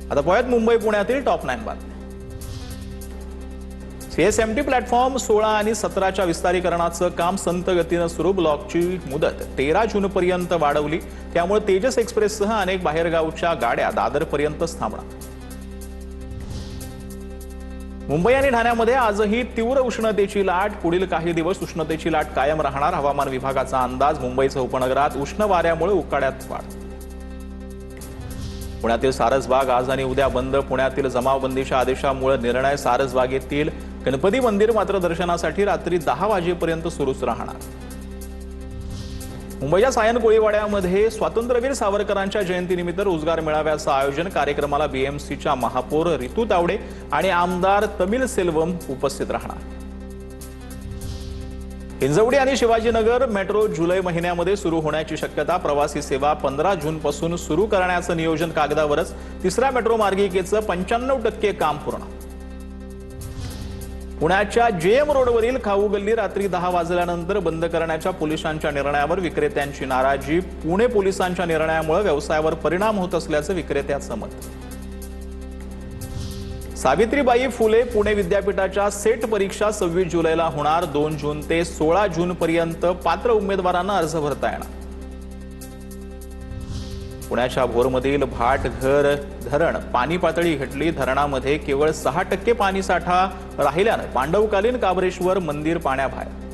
आता पाहूयात मुंबई पुण्यातील टॉप 9 बातम्या। सीएसएमटी प्लॅटफॉर्म 16 आणि 17च्या विस्तारीकरणाचं काम संत गतीनं सुरू। ब्लॉकची मुदत 13 जून पर्यंत वाढवली, त्यामुळे तेजस एक्सप्रेससह अनेक बाहेरगावच्या गाड्या दादरपर्यंतच थांबणार। मुंबई आणि ठाण्यामध्ये आजही तीव्र उष्णतेची लाट। पुढील काही दिवस उष्णतेची लाट कायम राहणार। हवामान विभागाचा अंदाज। मुंबईच्या उपनगरात उष्ण वाऱ्यामुळे उकाड्यात वाढ। पुण्यातील सारसबाग आज आणि उद्या बंद। पुण्यातील जमावबंदीच्या आदेशामुळे निर्णय सारसबाग येथील गणपती मंदिर मात्र दर्शनासाठी रात्री 10 वाजेपर्यंत सुरूच राहणार। मुंबईच्या सायन कोळीवाड्यामध्ये स्वातंत्र्यवीर सावरकरांच्या जयंतीनिमित्त रोजगार मेळाव्याचं आयोजन। कार्यक्रमाला बीएमसीच्या महापौर रितू तावडे आणि आमदार तमिल सेल्वम उपस्थित राहणार। हिंजवडी आणि शिवाजीनगर मेट्रो जुलै महिन्यामध्ये सुरू होण्याची शक्यता। प्रवासी सेवा 15 जून पासून सुरू करण्याचं नियोजन कागदावरच। तिसऱ्या मेट्रो मार्गिकेचं 95% काम पूर्ण। पुण्याच्या जेएम रोडवरील खाऊ गल्ली रात्री 10 वाजल्यानंतर बंद करण्याच्या पोलिसांच्या निर्णयावर विक्रेत्यांची नाराजी। पुणे पोलिसांच्या निर्णयामुळे व्यवसायावर परिणाम होत असल्याचं विक्रेत्याचं मत। सावित्रीबाई फुले पुणे विद्यापीठाच्या सेट परीक्षा 26 जुलैला होणार। 2 जून ते 16 जून पर्यंत पात्र उमेदवारांना अर्ज भरता येणार। पुण्याच्या भोरमधील भाटघर धरण पाणी पातळी घटली। धरणामध्ये केवळ 6% पाणीसाठा राहिल्याने पांडवकालीन काबरेश्वर मंदिर पाण्याबाहेर।